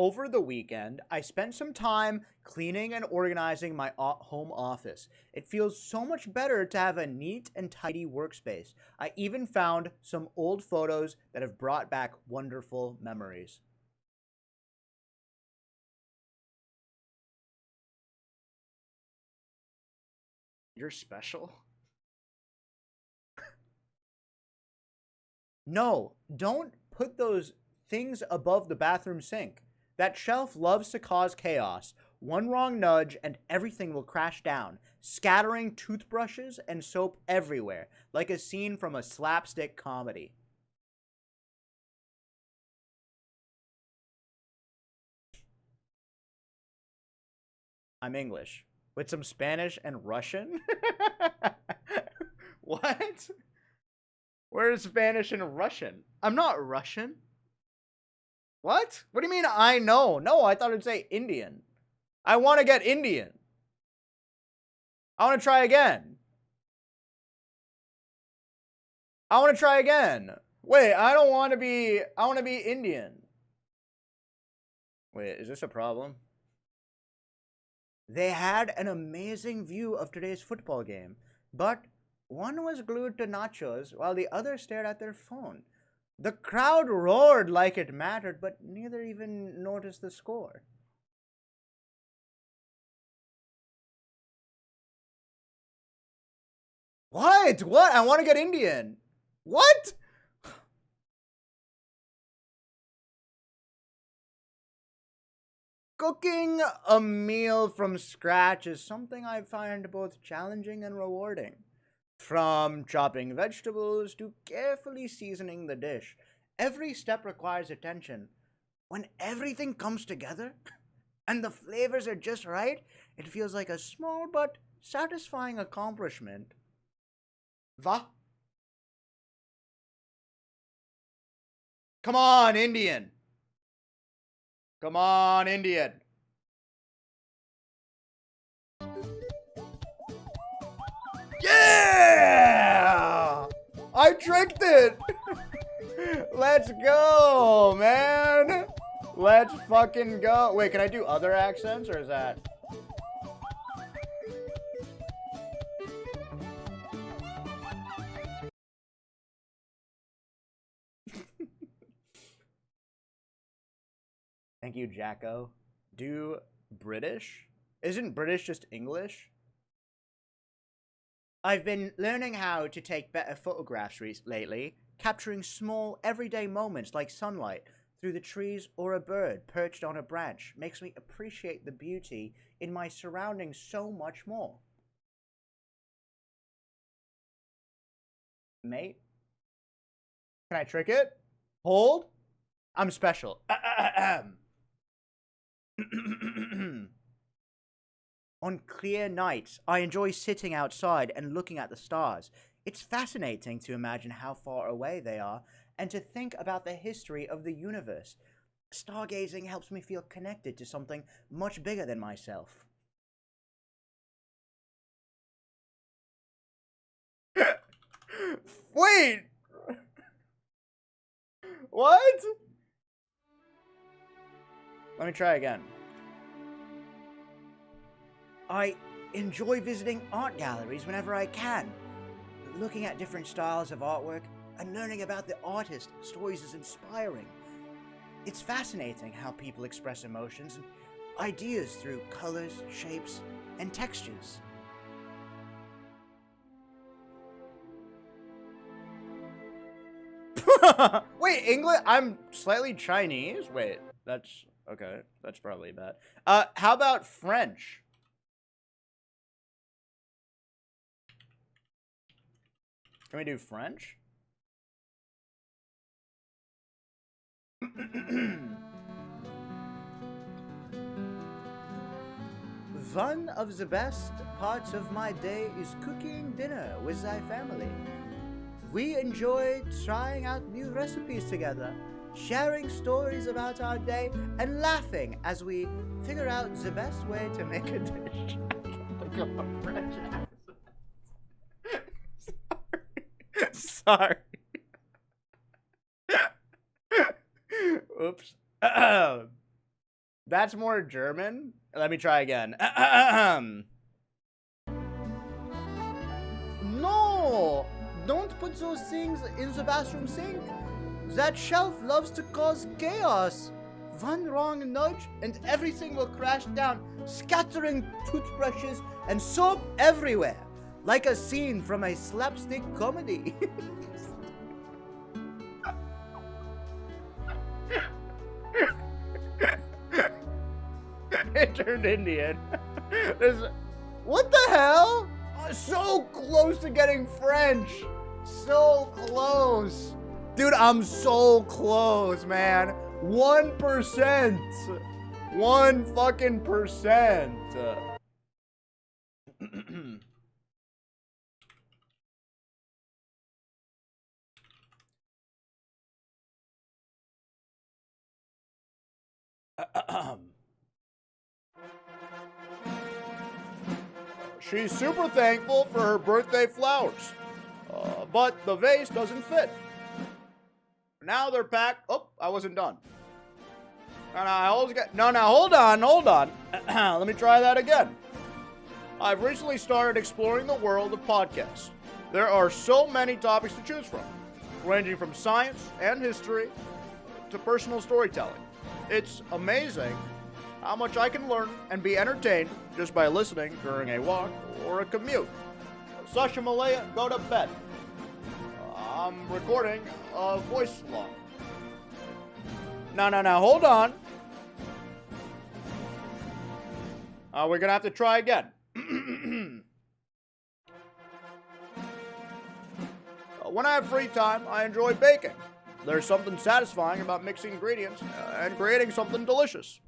over the weekend, I spent some time cleaning and organizing my home office. It feels so much better to have a neat and tidy workspace. I even found some old photos that have brought back wonderful memories. You're special? No, don't put those things above the bathroom sink. That shelf loves to cause chaos. One wrong nudge and everything will crash down, scattering toothbrushes and soap everywhere, like a scene from a slapstick comedy. I'm English. With some Spanish and Russian? What? Where's Spanish and Russian? I'm not Russian. What? What do you mean I know? No, I thought it'd say Indian. I want to get Indian. I want to try again. I want to try again. Wait, I don't want to be... I want to be Indian. Wait, is this a problem? They had an amazing view of today's football game, but one was glued to nachos while the other stared at their phone. The crowd roared like it mattered, but neither even noticed the score. What? What? I want to get Indian. What? Cooking a meal from scratch is something I find both challenging and rewarding. From chopping vegetables to carefully seasoning the dish, every step requires attention. When everything comes together and the flavors are just right, it feels like a small but satisfying accomplishment. Va? Come on, Indian. Come on, Indian. Yeah! I tricked it! Let's go, man! Let's fucking go. Wait, can I do other accents, or is that... Thank you, Jacko. Do British? Isn't British just English? I've been learning how to take better photographs lately, capturing small, everyday moments like sunlight through the trees or a bird perched on a branch makes me appreciate the beauty in my surroundings so much more. Mate? Can I trick it? Hold? I'm special. On clear nights, I enjoy sitting outside and looking at the stars. It's fascinating to imagine how far away they are and to think about the history of the universe. Stargazing helps me feel connected to something much bigger than myself. Wait! What? Let me try again. I enjoy visiting art galleries whenever I can. Looking at different styles of artwork and learning about the artist's stories is inspiring. It's fascinating how people express emotions and ideas through colors, shapes, and textures. Wait, English? I'm slightly Chinese? Wait, that's... okay, that's probably bad. How about French? Can we do French? One of the best parts of my day is cooking dinner with my family. We enjoy trying out new recipes together, sharing stories about our day, and laughing as we figure out the best way to make a dish. I can't think of a French accent. Sorry. Oops. That's more German. Let me try again. No! Don't put those things in the bathroom sink. That shelf loves to cause chaos. One wrong nudge and everything will crash down, scattering toothbrushes and soap everywhere, like a scene from a slapstick comedy. It turned Indian. What the hell? So close to getting French. So close. Dude, I'm so close, man. 1%. 1 fucking percent. She's super thankful for her birthday flowers, but the vase doesn't fit. Now they're packed. Oh, I wasn't done. No, hold on. Let me try that again. I've recently started exploring the world of podcasts. There are so many topics to choose from, ranging from science and history to personal storytelling. It's amazing how much I can learn and be entertained just by listening during a walk or a commute. Sasha Malaya, go to bed. I'm recording a voice log. No, hold on. We're gonna have to try again. When I have free time, I enjoy baking. There's something satisfying about mixing ingredients and creating something delicious.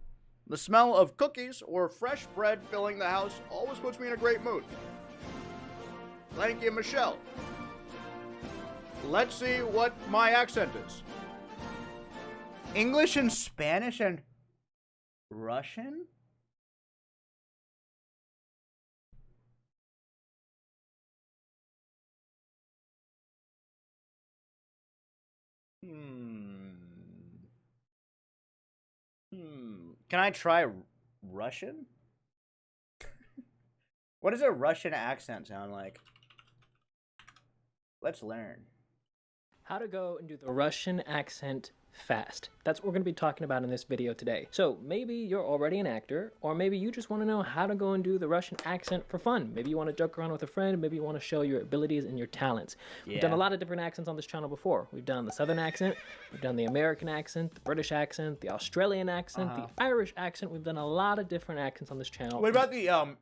The smell of cookies or fresh bread filling the house always puts me in a great mood. Thank you, Michelle. Let's see what my accent is. English and Spanish and Russian? Can I try Russian? What does a Russian accent sound like? Let's learn. How to go and do the Russian accent fast. That's what we're going to be talking about in this video today. So maybe you're already an actor, or maybe you just want to know how to go and do the Russian accent for fun. Maybe you want to joke around with a friend, maybe you want to show your abilities and your talents. We've done a lot of different accents on this channel before. We've done the Southern accent, we've done the American accent, the British accent, the Australian accent, the Irish accent. We've done a lot of different accents on this channel. What about the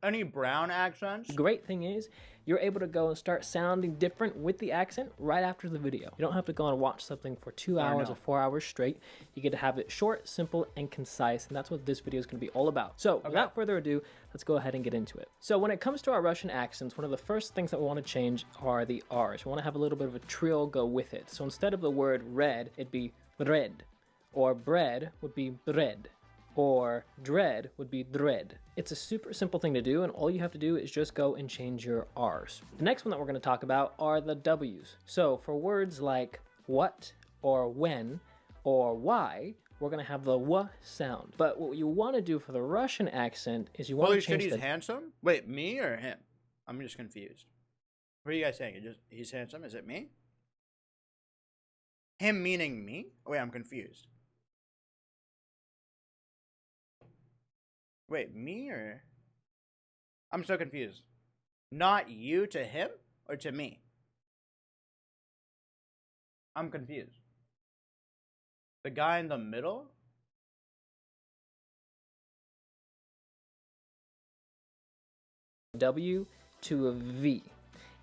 any brown accents? The great thing is, you're able to go and start sounding different with the accent right after the video. You don't have to go and watch something for 2 hours or 4 hours straight. You get to have it short, simple, and concise, and that's what this video is going to be all about. So without further ado, let's go ahead and get into it. So when it comes to our Russian accents, one of the first things that we want to change are the R's. We want to have a little bit of a trill go with it. So instead of the word red, it'd be red, or bread would be bread, or dread would be dread. It's a super simple thing to do, and all you have to do is just go and change your R's. The next one that we're going to talk about are the W's. So for words like what, or when, or why, we're going to have the W sound. But what you want to do for the Russian accent is you want to change he's handsome? Wait, me or him? I'm just confused. What are you guys saying? He's handsome? Is it me? Him meaning me? Wait, I'm confused. Wait, me or... I'm so confused. Not you to him or to me? I'm confused. The guy in the middle? W to a V.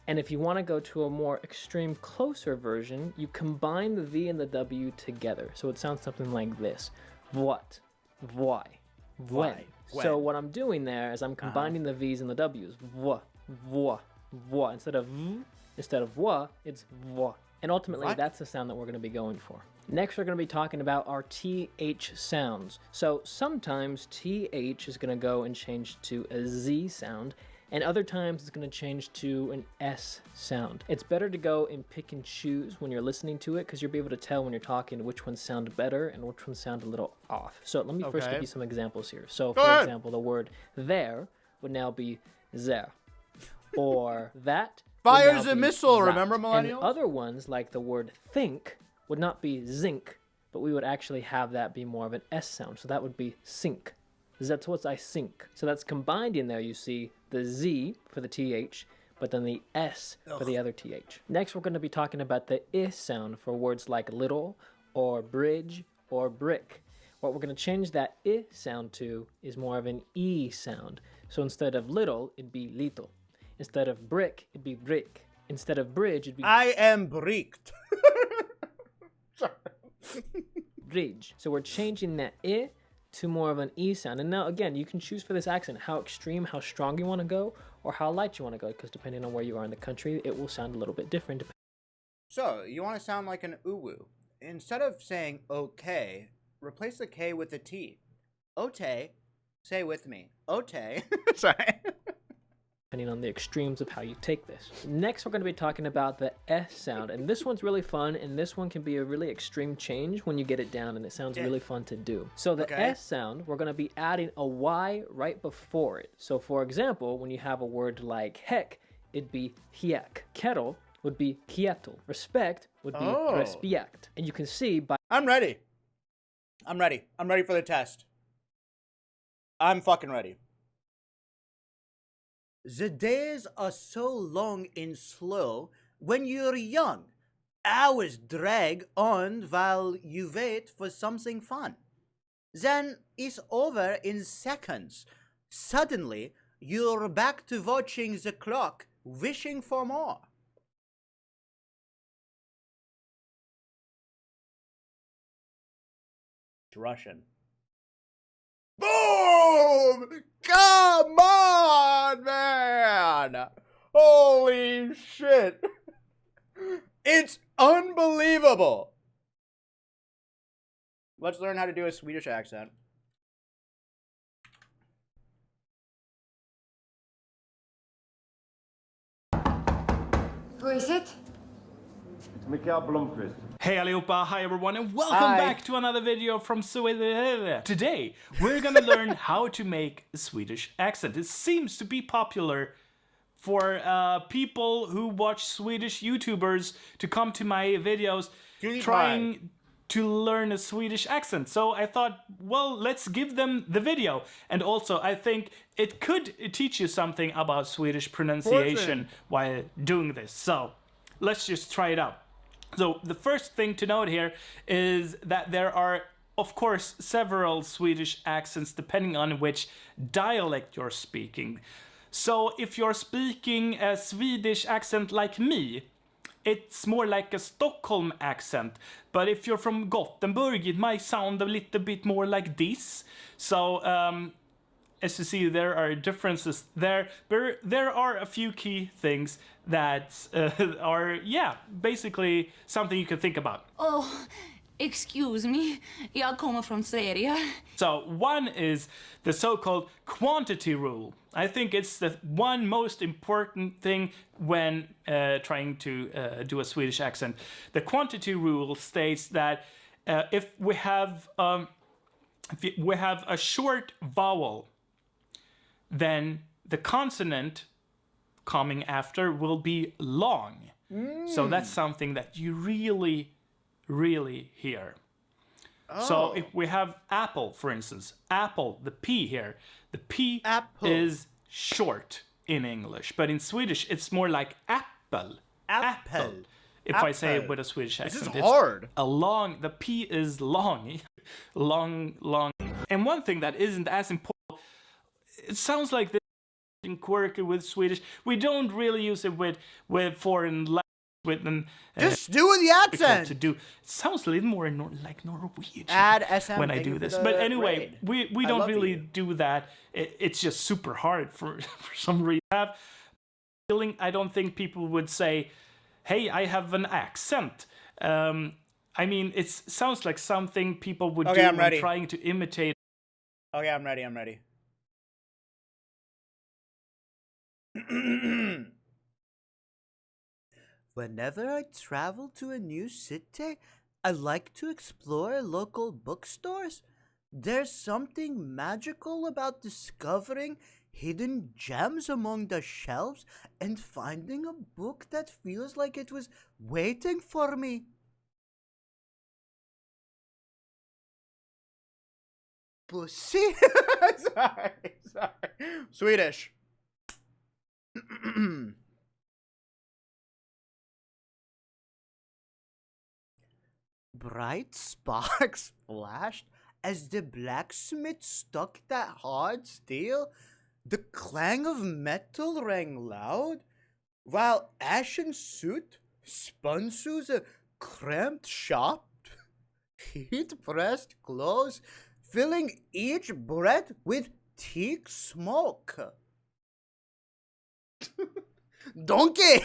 And if you want to go to a more extreme, closer version, you combine the V and the W together. So it sounds something like this. What? Why? When. So what I'm doing there is I'm combining the V's and the W's. Vwa, vwa, vwa. Instead of v, instead of vwa, it's vwa. And ultimately, that's the sound that we're going to be going for. Next, we're going to be talking about our TH sounds. So sometimes TH is going to go and change to a Z sound, and other times it's going to change to an S sound. It's better to go and pick and choose when you're listening to it, because you'll be able to tell when you're talking which ones sound better and which ones sound a little off. So let me first give you some examples here. So for example, the word there would now be there, or that fires a missile, that. Remember, millennials? And other ones, like the word think, would not be zinc, but we would actually have that be more of an S sound. So that would be sink. That's what I sink. So that's combined in there. You see the Z for the TH, but then the S for the other TH. Next, we're going to be talking about the I sound for words like little or bridge or brick. What we're going to change that I sound to is more of an E sound. So instead of little, it'd be little. Instead of brick, it'd be brick. Instead of bridge, it'd be... I am bricked. Sorry. Bridge. So we're changing that I to more of an E sound. And now, again, you can choose for this accent how extreme, how strong you want to go, or how light you want to go, because depending on where you are in the country, it will sound a little bit different. So, you want to sound like an uwu. Instead of saying okay, replace the K with a T. Ote, say with me. Ote. Sorry. Depending on the extremes of how you take this. Next, we're going to be talking about the S sound, and this one's really fun, and this one can be a really extreme change when you get it down, and it sounds really fun to do. So the S sound, we're going to be adding a Y right before it. So for example, when you have a word like heck, it'd be hiek. Kettle would be kietel. Respect would be respect. And you can see by... I'm ready. I'm ready. I'm ready for the test. I'm fucking ready. The days are so long and slow when you're young. Hours drag on while you wait for something fun. Then it's over in seconds. Suddenly, you're back to watching the clock, wishing for more. It's Russian. Boom! Come on, man! Holy shit! It's unbelievable! Let's learn how to do a Swedish accent. Who is it? Hey allihopa, hi everyone, and welcome back to another video from Sweden. Today, we're gonna learn how to make a Swedish accent. It seems to be popular for people who watch Swedish YouTubers to come to my videos trying to learn a Swedish accent. So I thought, well, let's give them the video. And also, I think it could teach you something about Swedish pronunciation while doing this. So let's just try it out. So the first thing to note here is that there are, of course, several Swedish accents depending on which dialect you're speaking. So if you're speaking a Swedish accent like me, it's more like a Stockholm accent. But if you're from Gothenburg, it might sound a little bit more like this. So as you see, there are differences there. But there are a few key things that are, basically something you can think about. Oh, excuse me. Jag kommer från Sverige. So one is the so-called quantity rule. I think it's the one most important thing when trying to do a Swedish accent. The quantity rule states that if we have a short vowel, then the consonant coming after will be long. So that's something that you really, really hear. So if we have apple, for instance, apple, the P here, the P is short in English, but in Swedish it's more like apple. Apple. If I say it with a Swedish accent, this is hard. The P is long. long. And one thing that isn't as important, it sounds like this quirky with Swedish. We don't really use it with foreign language. Just do the accent. To do. It sounds a little more like Norwegian Add SM when I do this. But anyway, we don't really do that. It's just super hard for some reason. I don't think people would say, "Hey, I have an accent." I mean, it sounds like something people would do when trying to imitate. Okay, I'm ready. Whenever I travel to a new city, I like to explore local bookstores. There's something magical about discovering hidden gems among the shelves and finding a book that feels like it was waiting for me. Pussy? sorry. Swedish. Bright sparks flashed as the blacksmith stuck that hard steel. The clang of metal rang loud, while ashen soot spun through the cramped shop. Heat pressed close, filling each breath with thick smoke. Donkey!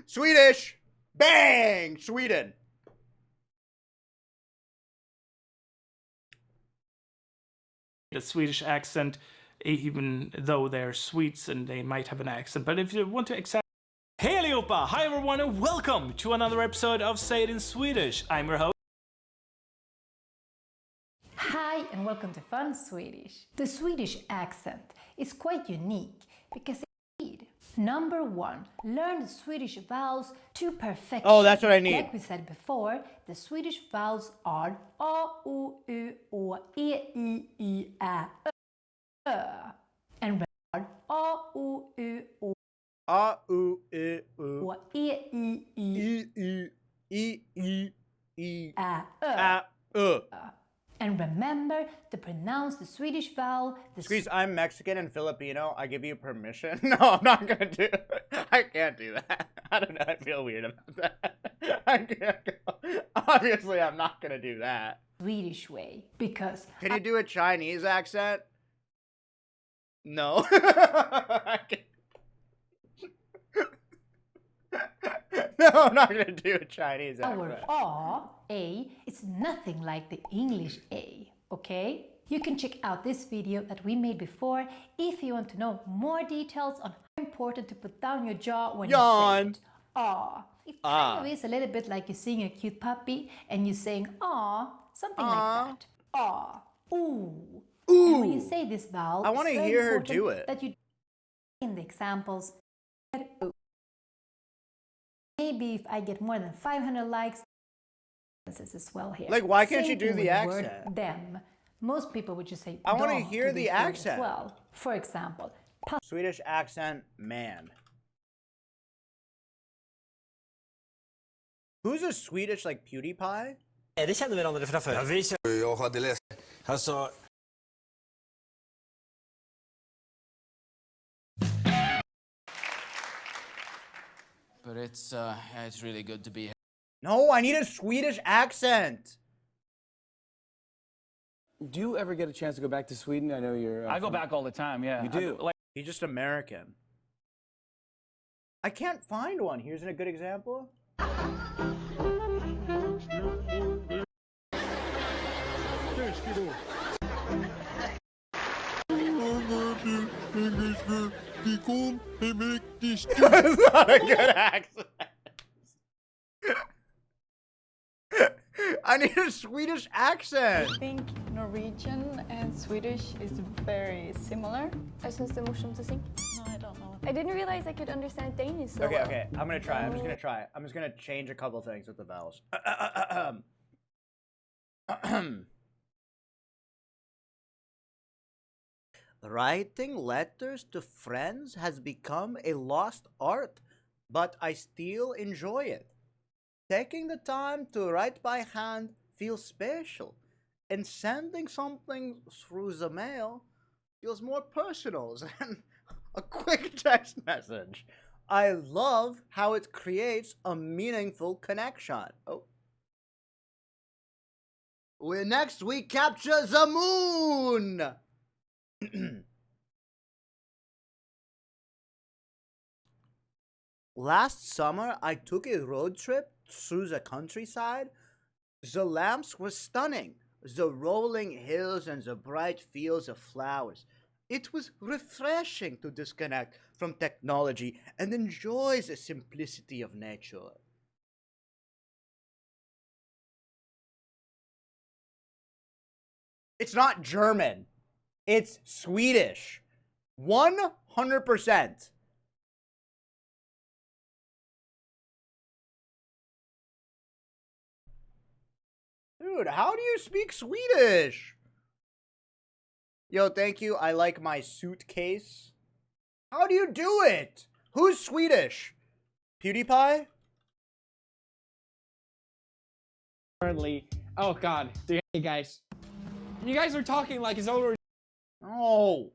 Swedish! Bang! Sweden! The Swedish accent, even though they're Swedes and they might have an accent. But if you want to accept... Hey allihopa! Hi everyone and welcome to another episode of Say It in Swedish. I'm your host. Hi and welcome to Fun Swedish. The Swedish accent is quite unique because indeed, number one, learn the Swedish vowels to perfection. Oh, that's what I need. Like we said before, the Swedish vowels are A, O, U, O, E, I, I, Ä, Ö. And are A, O, U, O, A, U, E, U. O, E, I, I, Ä, Ö. Ö. And remember to pronounce the Swedish vowel. Squeeze, I'm Mexican and Filipino. I give you permission. No, I'm not gonna do it. I can't do that. I don't know. I feel weird about that. I can't go. Obviously, I'm not gonna do that. Swedish way because Can you do a Chinese accent? No. I can't. No, I'm not gonna do a Chinese our accent. A is nothing like the English A, okay? You can check out this video that we made before if you want to know more details on how important to put down your jaw when you say Yawn. it. Aw. It kind of is a little bit like you're seeing a cute puppy and you're saying aw, something like that. Aw. Ooh. And when you say this vowel, I want to it's very hear her important do it. that you in the examples. Maybe if I get more than 500 likes, this is as well here. Like, why can't Same you do thing the with word accent? them. Most people would just say I wanna "dom" hear to the this word accent. as well. For example, Swedish accent, man. Who's a Swedish like PewDiePie? Det kände vi aldrig framför. Ja, vi kände... Jag hade läst. Alltså... But it's really good to be here. No, I need a Swedish accent. Do you ever get a chance to go back to Sweden? I know you're... I go back all the time, yeah. You do? He's just American. I can't find one. Here's a good example. That's not a good accent. I need a Swedish accent. I think Norwegian and Swedish is very similar. Jeg synes det er morsomt å synge. No, I don't know. I didn't realize I could understand Danish so well. Okay. I'm gonna try. I'm just gonna try. I'm just gonna change a couple things with the vowels. Writing letters to friends has become a lost art, but I still enjoy it. Taking the time to write by hand feels special, and sending something through the mail feels more personal than a quick text message. I love how it creates a meaningful connection. Oh. Next we capture the moon! Last summer, I took a road trip through the countryside. The lamps were stunning. The rolling hills and the bright fields of flowers. It was refreshing to disconnect from technology and enjoy the simplicity of nature. It's not German. It's Swedish. 100%. Dude, how do you speak Swedish? Yo, thank you. I like my suitcase. How do you do it? Who's Swedish? PewDiePie? Currently, oh god, hey guys. You guys are talking like it's already. Oh.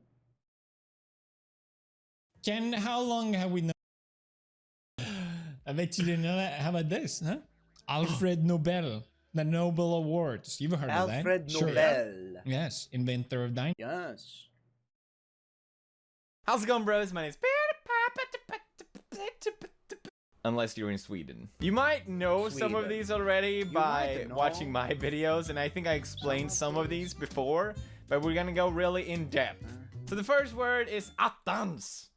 Ken, how long have we known? I bet you didn't know that. How about this, huh? Alfred Nobel, the Nobel Awards. You've heard of that? Alfred Nobel. Sure. Yes, inventor of dynamite. Yes. How's it going, bros? My name's... Unless you're in Sweden. You might know some of these already by watching my videos, and I think I explained some of these before, but we're gonna go really in depth. So the first word is attans.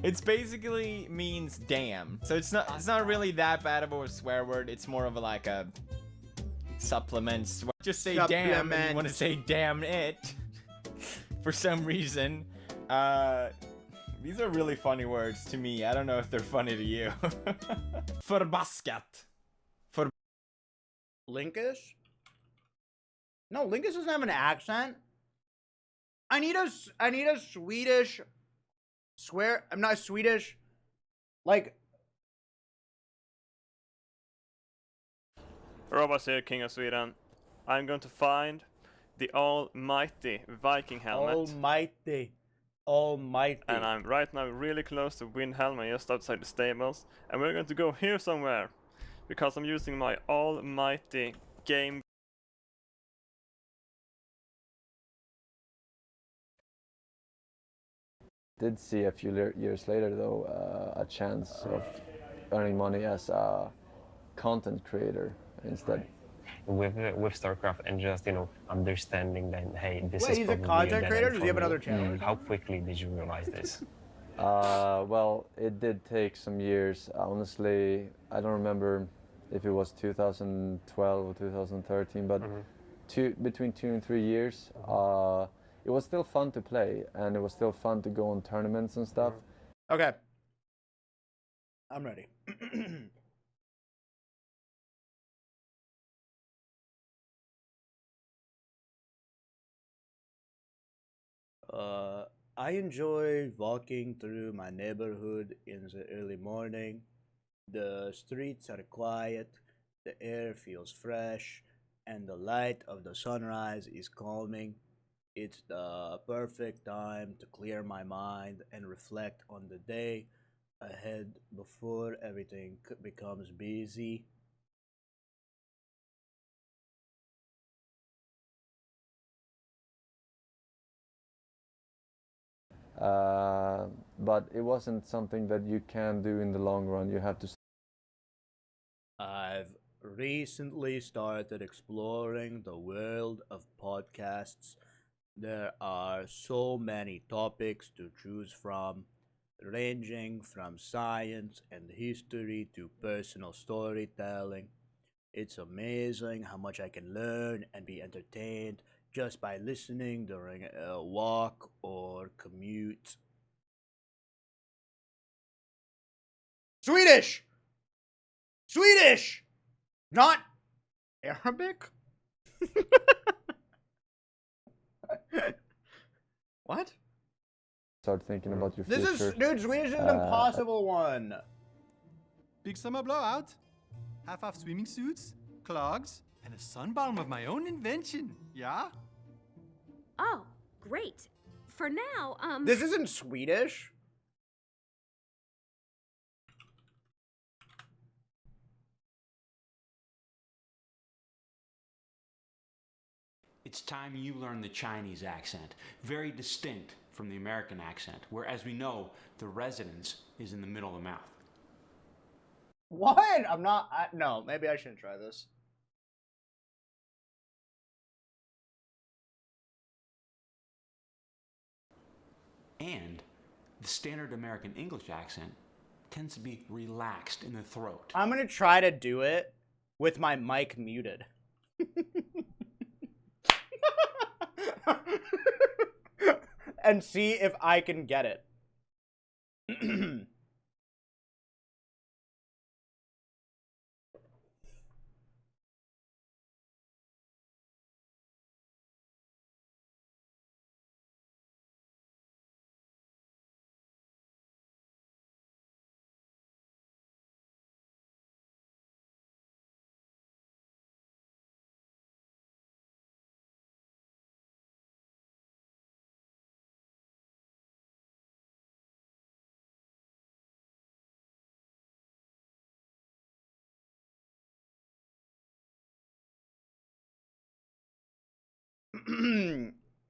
It's basically means damn. So it's not really that bad of a swear word. It's more of a, like a supplement swear. Just say damn and you want to say damn it for some reason. These are really funny words to me. I don't know if they're funny to you. Förbaskat. Linkish? No, Linkish doesn't have an accent. I need a Swedish swear. I'm not Swedish. Like. Robas here, King of Sweden. I'm going to find the almighty Viking helmet. Almighty. And I'm right now really close to Windhelm, just outside the stables. And we're going to go here somewhere. Because I'm using my almighty game. Did see a few years later, though, a chance of earning money as a content creator instead. With StarCraft and just, you know, understanding that, hey, this is Wait, he's a content creator? Does he have another channel? How quickly did you realize this? Well, it did take some years. Honestly, I don't remember if it was 2012 or 2013, but between 2 and 3 years. It was still fun to play, and it was still fun to go on tournaments and stuff. Okay. I'm ready. I enjoy walking through my neighborhood in the early morning. The streets are quiet, the air feels fresh, and the light of the sunrise is calming. It's the perfect time to clear my mind and reflect on the day ahead before everything becomes busy. But it wasn't something that you can do in the long run. You have to. I've recently started exploring the world of podcasts. There are so many topics to choose from, ranging from science and history to personal storytelling. It's amazing how much I can learn and be entertained just by listening during a walk or commute. Swedish! Swedish! Not Arabic? What? Start thinking about your This future. Dude, Swedish is an impossible one. Big summer blowout, half-off swimming suits, clogs, and a sun balm of my own invention, yeah? Oh, great. For now, This isn't Swedish. It's time you learn the Chinese accent, very distinct from the American accent, where, as we know, the resonance is in the middle of the mouth. What? No, maybe I shouldn't try this. And the standard American English accent tends to be relaxed in the throat. I'm gonna try to do it with my mic muted. And see if I can get it.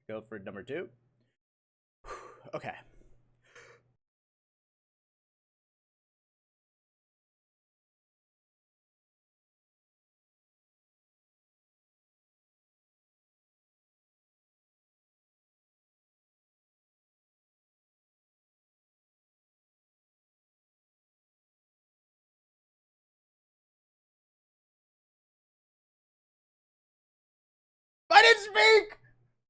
Go for number 2. Okay. I didn't speak!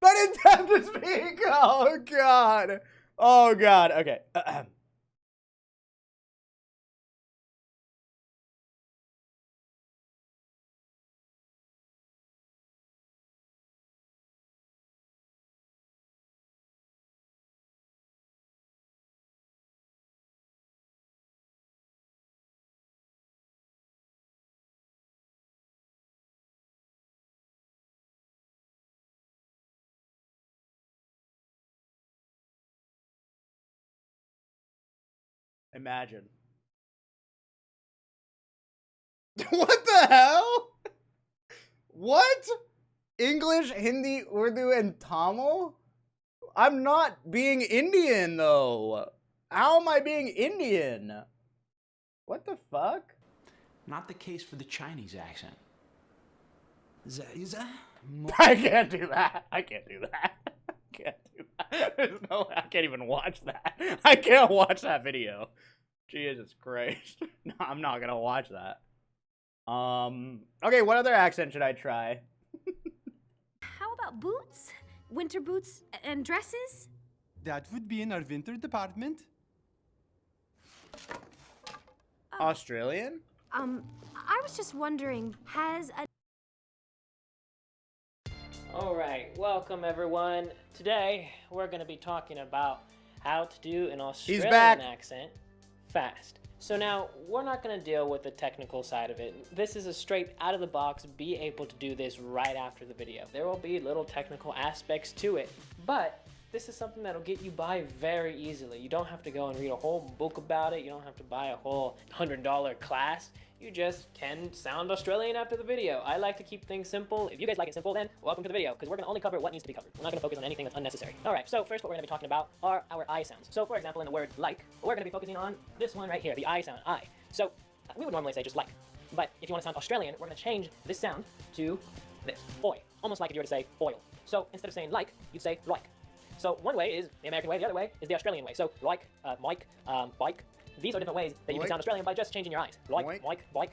I didn't have to speak! Oh, God. Oh, God. Okay. Imagine. What the hell? What? English, Hindi, Urdu, and Tamil? I'm not being Indian, though. How am I being Indian? What the fuck? Not the case for the Chinese accent. I can't do that. I can't do that. I can't do that. There's no, I can't even watch that. I can't watch that video. Jesus Christ. No, I'm not gonna watch that. Okay, what other accent should I try? How about boots? Winter boots and dresses? That would be in our winter department. Australian? I was just wondering, has a... Alright, welcome everyone. Today, we're going to be talking about how to do an Australian accent fast. So now, we're not going to deal with the technical side of it. This is a straight out of the box, be able to do this right after the video. There will be little technical aspects to it, but this is something that'll get you by very easily. You don't have to go and read a whole book about it. You don't have to buy a whole $100 class. You just can sound Australian after the video. I like to keep things simple. If you guys like it simple, then welcome to the video, because we're going to only cover what needs to be covered. We're not going to focus on anything that's unnecessary. Alright, so first what we're going to be talking about are our I sounds. So for example, in the word like, we're going to be focusing on this one right here, the I sound, I. So we would normally say just like, but if you want to sound Australian, we're going to change this sound to this, oi. Almost like if you were to say oil. So instead of saying like, you'd say like. So one way is the American way, the other way is the Australian way. So like, Mike, bike. These are different ways that you can sound Australian by just changing your eyes. Like, Mike, bike,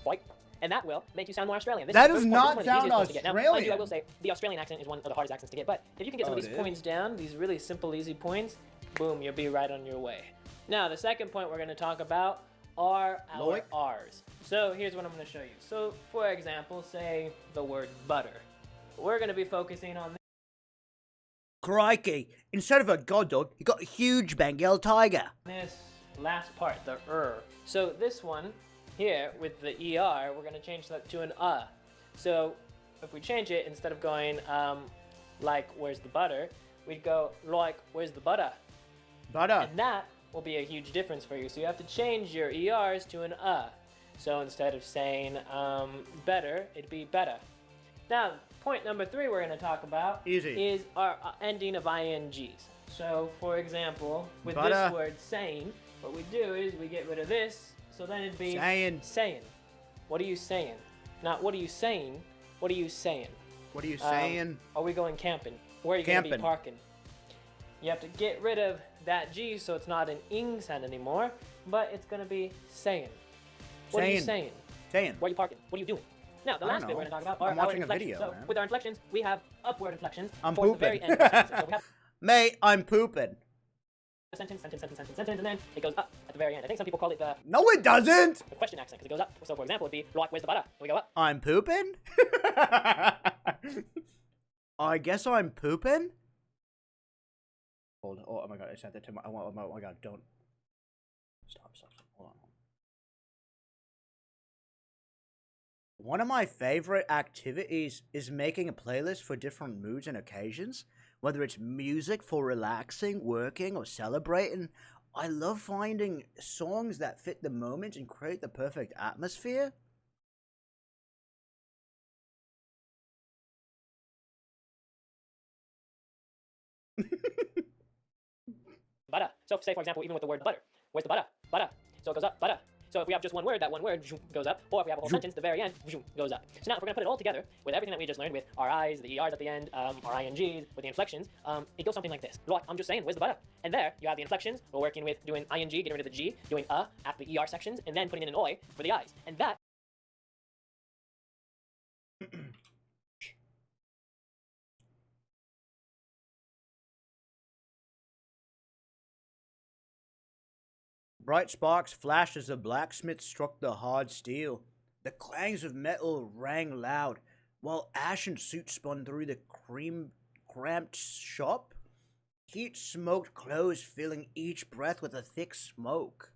bike. And that will make you sound more Australian. That does not sound Australian. Now, I will say, the Australian accent is one of the hardest accents to get, but if you can get some of these points down, these really simple, easy points, boom, you'll be right on your way. Now, the second point we're going to talk about are our R's. So here's what I'm going to show you. So, for example, say the word butter. We're going to be focusing on this. Crikey, instead of a god dog, you got a huge Bengal tiger. This last part, the So this one here with the ER, we're going to change that to an So if we change it, instead of going like where's the butter, we'd go like where's the butter. Butter. And that will be a huge difference for you. So you have to change your ERs to an So instead of saying better, it'd be better. Now, point number 3 we're going to talk about is our ending of INGs. So, for example, with this word saying, what we do is we get rid of this, so then it'd be saying. What are you saying? Not what are you saying, what are you saying? What are you saying? Are we going camping? Where are you going to be parking? You have to get rid of that G so it's not an ing sound anymore, but it's gonna be saying. What are you saying? Saying. Where are you parking? What are you doing? Now, the last bit we're gonna talk about are I'm watching our a inflections. video, So, man. with our inflections, we have upward inflections I'm towards the very pooping. end of the sentence. So we have Mate, I'm pooping. a sentence, and then it goes up at the very end. I think some people call it the No, it doesn't. the question accent because it goes up. So, for example, it'd be, like, where's the butter? And we go up. I'm pooping? I guess I'm pooping? Hold on. Oh my god, I sent that to my... Oh my god, don't... Stop. Hold on. One of my favorite activities is making a playlist for different moods and occasions. Whether it's music for relaxing, working, or celebrating. I love finding songs that fit the moment and create the perfect atmosphere. Butter. So, say, for example, even with the word butter. Where's the butter? Butter. So it goes up, butter. So if we have just one word, that one word goes up. Or if we have a whole sentence, the very end goes up. So now if we're going to put it all together, with everything that we just learned, with our I's, the ERs at the end, our INGs, with the inflections, it goes something like this. Look, I'm just saying, where's the butter? And there, you have the inflections. We're working with doing ING, getting rid of the G, doing at the ER sections, and then putting in an oi for the I's. And that... Bright sparks flashed as the blacksmith struck the hard steel. The clangs of metal rang loud, while ashen soot spun through the cramped shop. Heat smoked clothes, filling each breath with a thick smoke.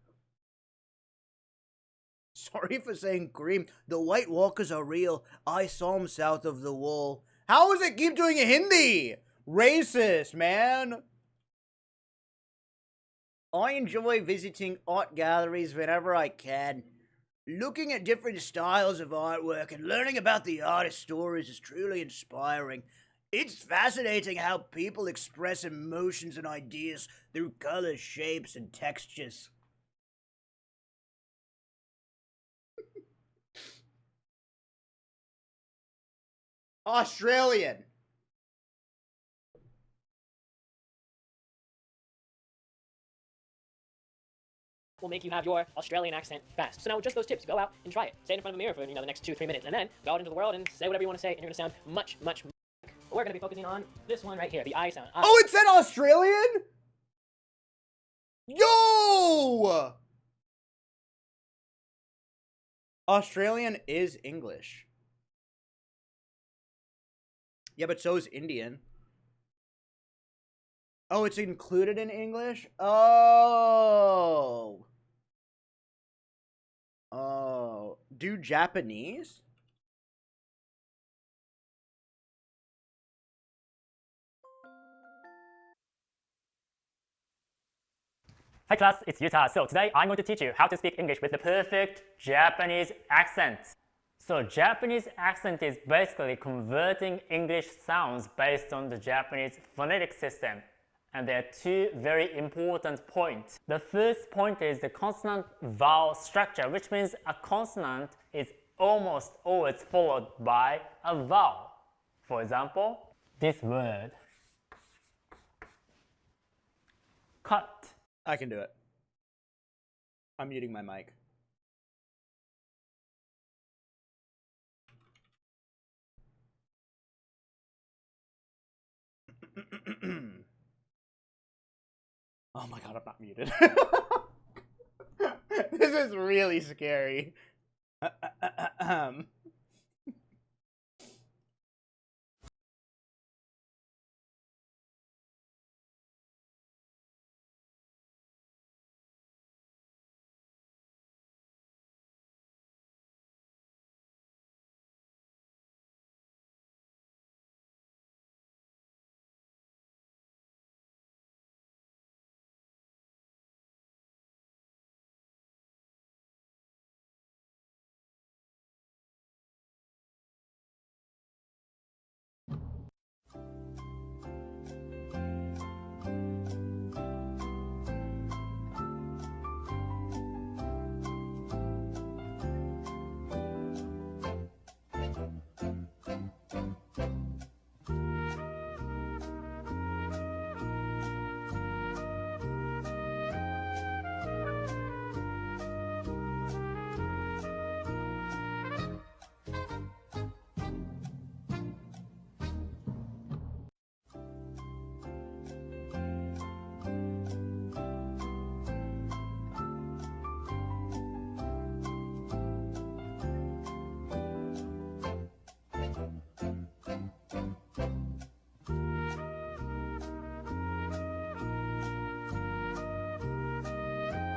Sorry for saying cream. The White Walkers are real. I saw them south of the wall. How does it keep doing Hindi? Racist, man. I enjoy visiting art galleries whenever I can. Looking at different styles of artwork and learning about the artist's stories is truly inspiring. It's fascinating how people express emotions and ideas through colors, shapes, and textures. Australian. will make you have your Australian accent fast. So now with just those tips, go out and try it. Say it in front of a mirror for the next 2-3 minutes, and then go out into the world and say whatever you want to say, and you're going to sound much we're going to be focusing on this one right here, the I sound. I. Oh, it said Australian? Yo! Australian is English. Yeah, but so is Indian. Oh, it's included in English? Oh. Oh. Do Japanese? Hi class, it's Utah. So today I'm going to teach you how to speak English with the perfect Japanese accent. So Japanese accent is basically converting English sounds based on the Japanese phonetic system. And there are two very important points. The first point is the consonant vowel structure, which means a consonant is almost always followed by a vowel. For example, this word, cut. I can do it. I'm muting my mic. Oh my god, I'm not muted. This is really scary.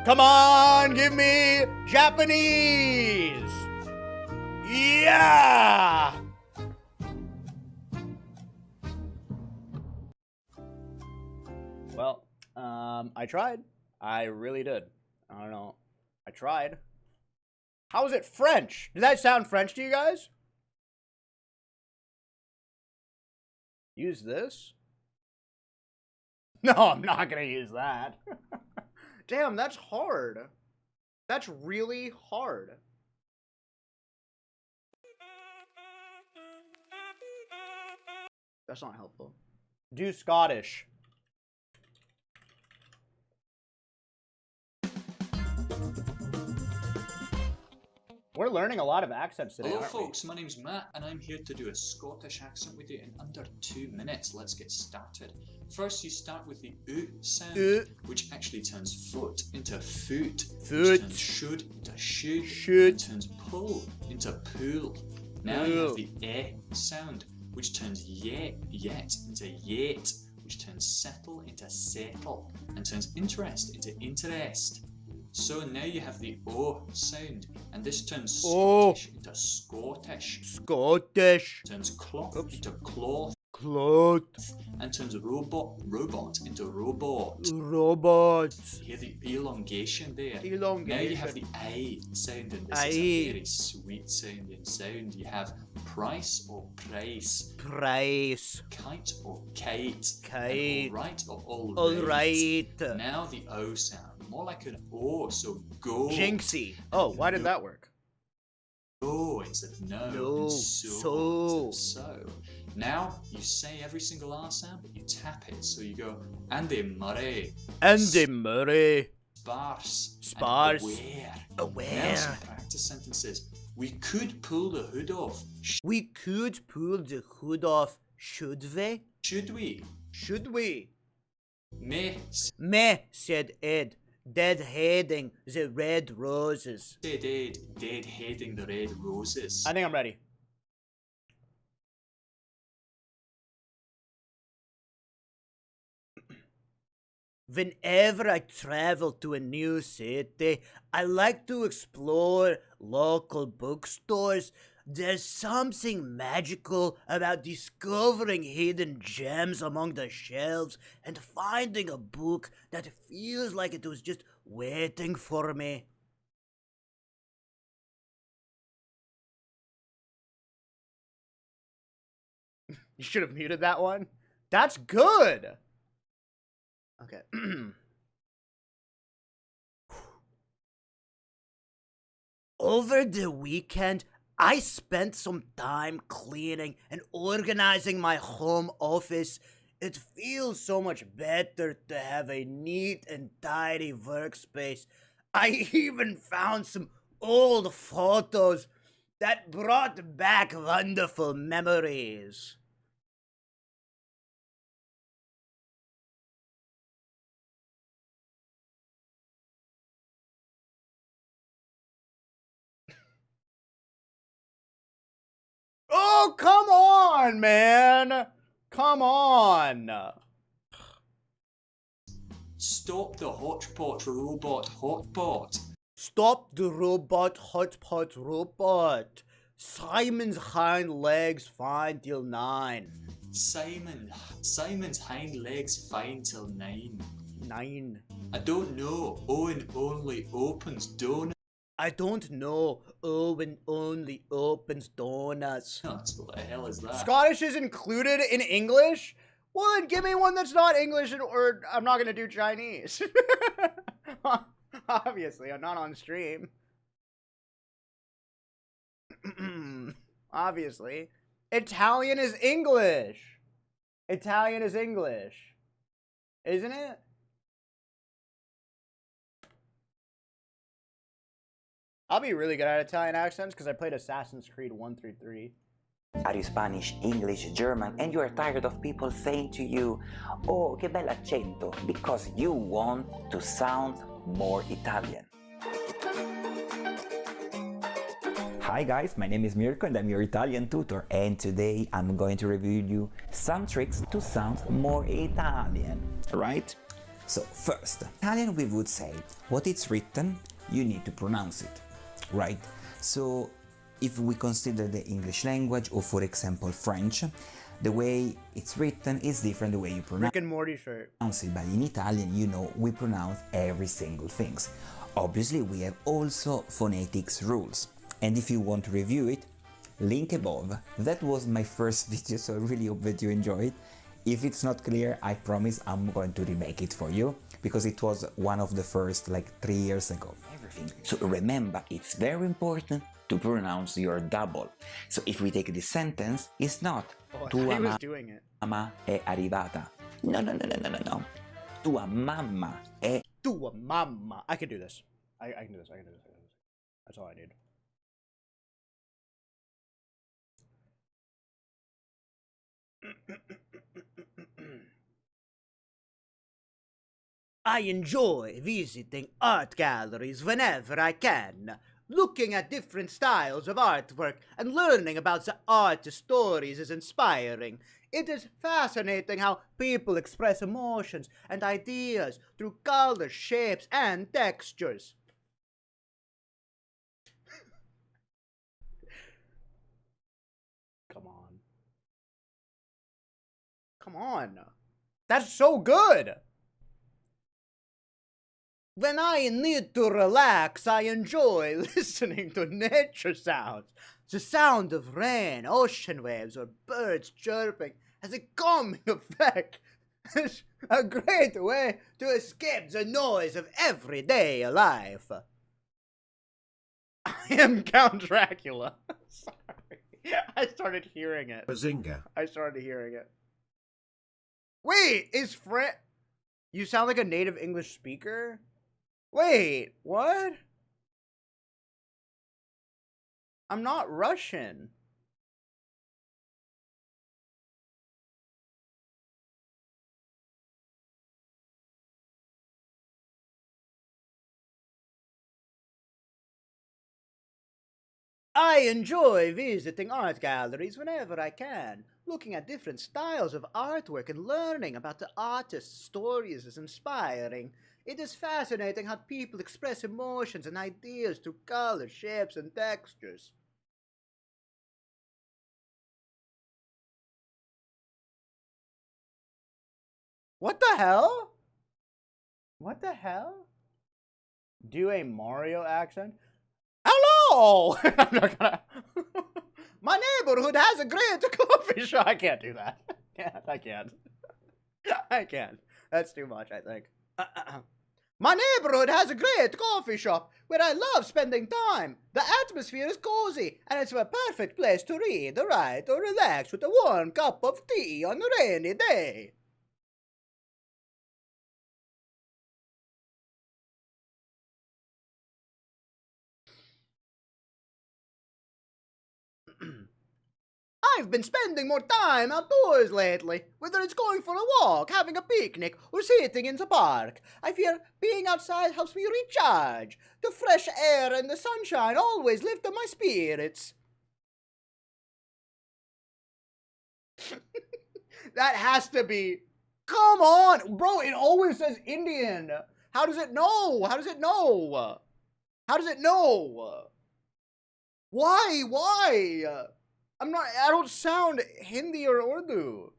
Come on, give me Japanese. Yeah. Well, I tried. I really did. I don't know. I tried. How is it French? Does that sound French to you guys? Use this? No, I'm not gonna use that. Damn, that's hard. That's really hard. That's not helpful. Do Scottish. We're learning a lot of accents today. Hello folks, my name's Matt and I'm here to do a Scottish accent with you in under 2 minutes. Let's get started. First you start with the oo sound, which actually turns foot into foot, which turns should into should, turns pull into pool. Now you have the eh sound, which turns yet into yet, which turns settle into settle, and turns interest into interest. So now you have the O sound, and this turns Scottish into Scottish. Scottish. Turns cloth into cloth. Cloth. And turns robot into robot. Robot. Hear the elongation there. Elongation. Now you have the I sound, and this is a very sweet sounding sound. You have price or price. Price. Kite or kite. Kite. Alright or alright. Alright. Now the O sound. More like an O, so go. Jinxie. Oh, why did that work? Go instead of no. No. And so. So. Now you say every single R sound, but you tap it. So you go Andy Murray. Andy Murray. Sparse. Sparse. Aware. Aware. Now some practice sentences. We could pull the hood off. We could pull the hood off. Should we? Should we? Should we? Me. Me, said Ed. Deadheading the red roses. Said Ed, deadheading the red roses. I think I'm ready. Whenever I travel to a new city, I like to explore local bookstores. There's something magical about discovering hidden gems among the shelves and finding a book that feels like it was just waiting for me. You should have muted that one. That's good. Okay. Over the weekend, I spent some time cleaning and organizing my home office. It feels so much better to have a neat and tidy workspace. I even found some old photos that brought back wonderful memories. Oh, come on, man. Come on. Stop the hotpot robot hotpot. Stop the robot hotpot robot. Simon's hind legs fine till 9. Simon's hind legs fine till 9. 9. I don't know. Owen only opens donuts. I don't know. Owen only opens donuts. What the hell is that? Scottish is included in English? Well, then give me one that's not English, or I'm not going to do Chinese. Obviously, I'm not on stream. Obviously. Italian is English. Italian is English. Isn't it? I'll be really good at Italian accents because I played Assassin's Creed 1 through 3. Are you Spanish, English, German, and you are tired of people saying to you, "Oh, che bel accento," because you want to sound more Italian? Hi guys, my name is Mirko and I'm your Italian tutor, and today I'm going to review you some tricks to sound more Italian, right? So first, Italian we would say, what it's written, you need to pronounce it, right? So if we consider the English language, or for example French, the way it's written is different the way you pronounce Rick and Morty shirt. it, but in Italian, you know, we pronounce every single thing. Obviously, we have also phonetics rules, and if you want to review it, link above. That was my first video, so I really hope that you enjoy it. If it's not clear, I promise I'm going to remake it for you, because it was one of the first, like 3 years ago. Everything. So remember, it's very important to pronounce your double. So if we take this sentence, it's not tua mamma è arrivata. No. Tua mamma è... Tua mamma. I can do this. I can do this. That's all I need. I enjoy visiting art galleries whenever I can, looking at different styles of artwork and learning about the artist's stories is inspiring. It is fascinating how people express emotions and ideas through colors, shapes, and textures. Come on. Come on. That's so good! When I need to relax, I enjoy listening to nature sounds. The sound of rain, ocean waves, or birds chirping has a calming effect. It's a great way to escape the noise of everyday life. I am Count Dracula. Sorry. I started hearing it. Bazinga. I started hearing it. Wait, is Fred... You sound like a native English speaker? Wait, what? I'm not Russian. I enjoy visiting art galleries whenever I can. Looking at different styles of artwork and learning about the artist's stories is inspiring. It is fascinating how people express emotions and ideas through colors, shapes, and textures. What the hell? What the hell? Do a Mario accent? Hello! I'm not gonna... My neighborhood has a great coffee shop. I can't do that. I can't. I can't. That's too much, I think. My neighborhood has a great coffee shop where I love spending time. The atmosphere is cozy, and it's a perfect place to read, or write, or relax with a warm cup of tea on a rainy day. I've been spending more time outdoors lately, whether it's going for a walk, having a picnic, or sitting in the park. I feel being outside helps me recharge. The fresh air and the sunshine always lift up my spirits. That has to be... Come on! Bro, it always says Indian. How does it know? How does it know? How does it know? Why? Why? I don't sound Hindi or Urdu.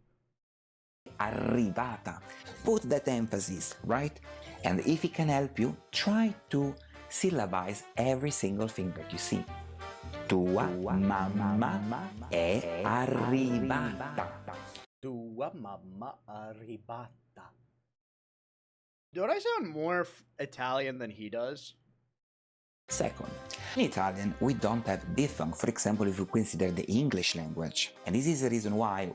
Arrivata. Put that emphasis, right? And if it can help you, try to syllabize every single thing that you see. Tua mamma è arrivata. Tua mamma arrivata. Don't I sound more Italian than he does? Second, in Italian, we don't have diphthong, for example, if you consider the English language. And this is the reason why,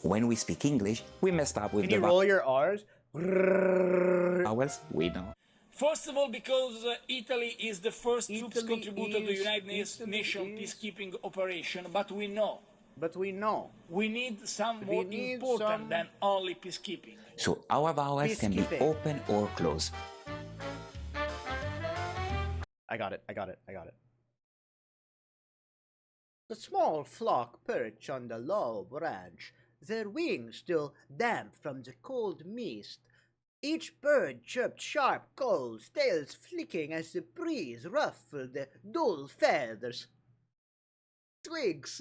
when we speak English, we messed up with Can the you roll your R's? vowels. We know. First of all, because Italy is the first troops contributor to the United Nations peacekeeping operation, but we know. We need some more important than only peacekeeping. So our vowels can be open or closed. I got it. The small flock perch on the low branch, their wings still damp from the cold mist. Each bird chirped sharp calls, tails flicking as the breeze ruffled their dull feathers. Twigs.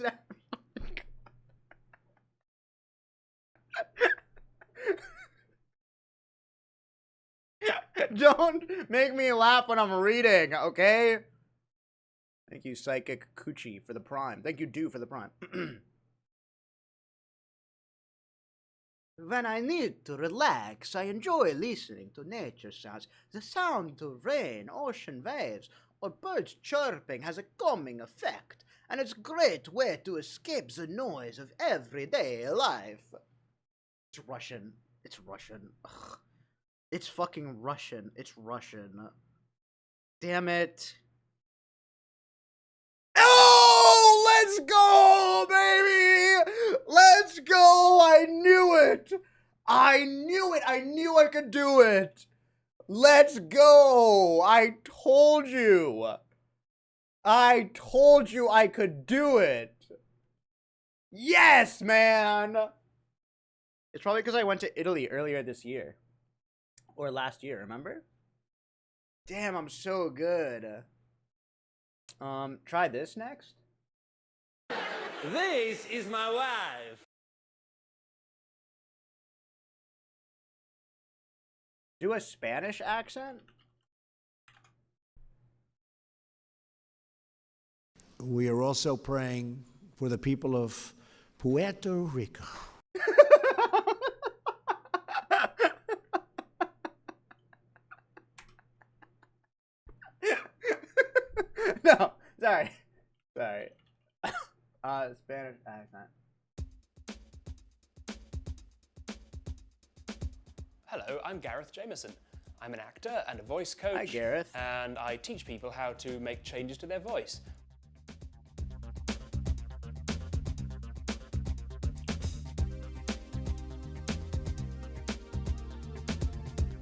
Don't make me laugh when I'm reading, okay? Thank you, Psychic Coochie, for the prime. Thank you, Do, for the prime. When I need to relax, I enjoy listening to nature sounds. The sound of rain, ocean waves, or birds chirping has a calming effect, and it's a great way to escape the noise of everyday life. It's Russian. It's Russian. Ugh. It's fucking Russian. It's Russian. Damn it. Oh, let's go, baby! Let's go! I knew it! I knew it! I knew I could do it! Let's go! I told you! I told you I could do it! Yes, man! It's probably because I went to Italy earlier this year. Or last year, remember? Damn, I'm so good. Try this next. This is my wife. Do a Spanish accent? We are also praying for the people of Puerto Rico. No, sorry. Spanish accent. Hello, I'm Gareth Jameson. I'm an actor and a voice coach. Hi, Gareth. And I teach people how to make changes to their voice.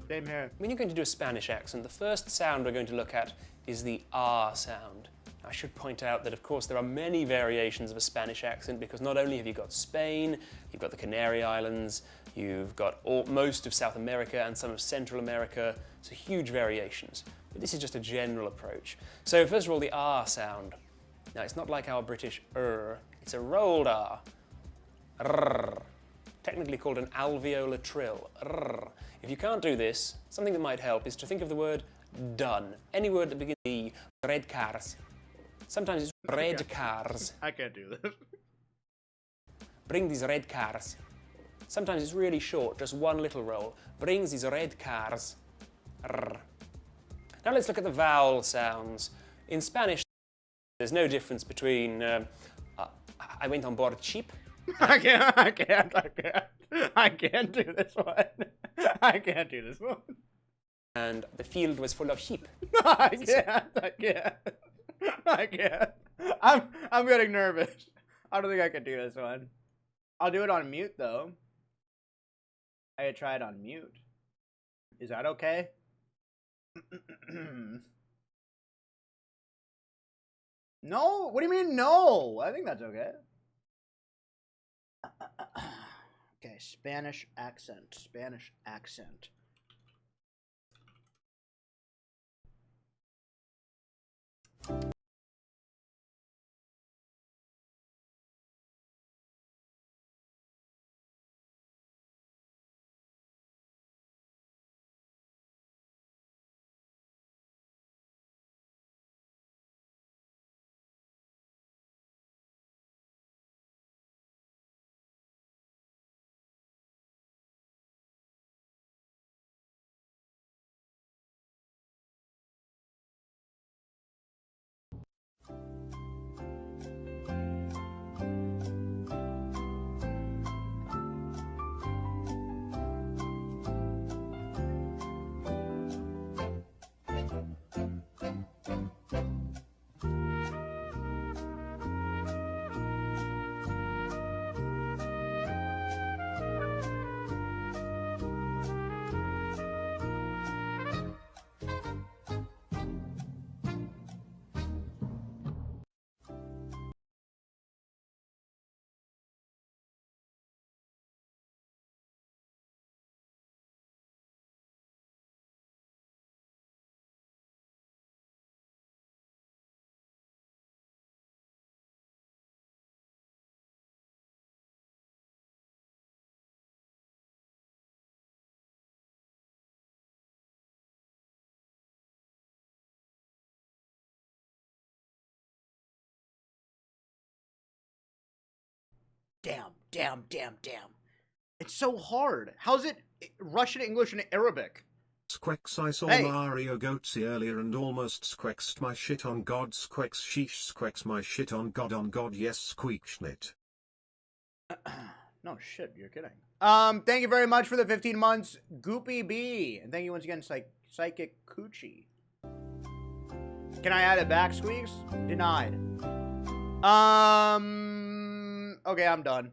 Same here. When you're going to do a Spanish accent, the first sound we're going to look at is the R sound. I should point out that, of course, there are many variations of a Spanish accent because not only have you got Spain, you've got the Canary Islands, you've got most of South America and some of Central America, so huge variations. But this is just a general approach. So first of all, the R sound. Now, it's not like our British it's a rolled R. Rrr. Technically called an alveolar trill. Rrr. If you can't do this, something that might help is to think of the word done. Any word that begins with red cars. Sometimes it's red cars. I can't do this. Bring these red cars. Sometimes it's really short, just one little roll. Brings these red cars. Rrr. Now let's look at the vowel sounds. In Spanish, there's no difference between I went on board cheap. I can't do this one. I can't do this one. And the field was full of sheep. I can't. I'm getting nervous. I don't think I can do this one. I'll do it on mute though. I could try it on mute. Is that okay? No? What do you mean no? I think that's okay. Okay, Spanish accent. Damn. It's so hard. How's it Russian, English, and Arabic? Squeex, I saw Mario Goatsy earlier and almost squexed my shit on God. Squeex, sheesh, squex my shit on God, yes, squeakschnit. No shit, you're kidding. Thank you very much for the 15 months, Goopy B. And thank you once again, Psychic Coochie. Can I add it back, Squeex? Denied. Okay, I'm done.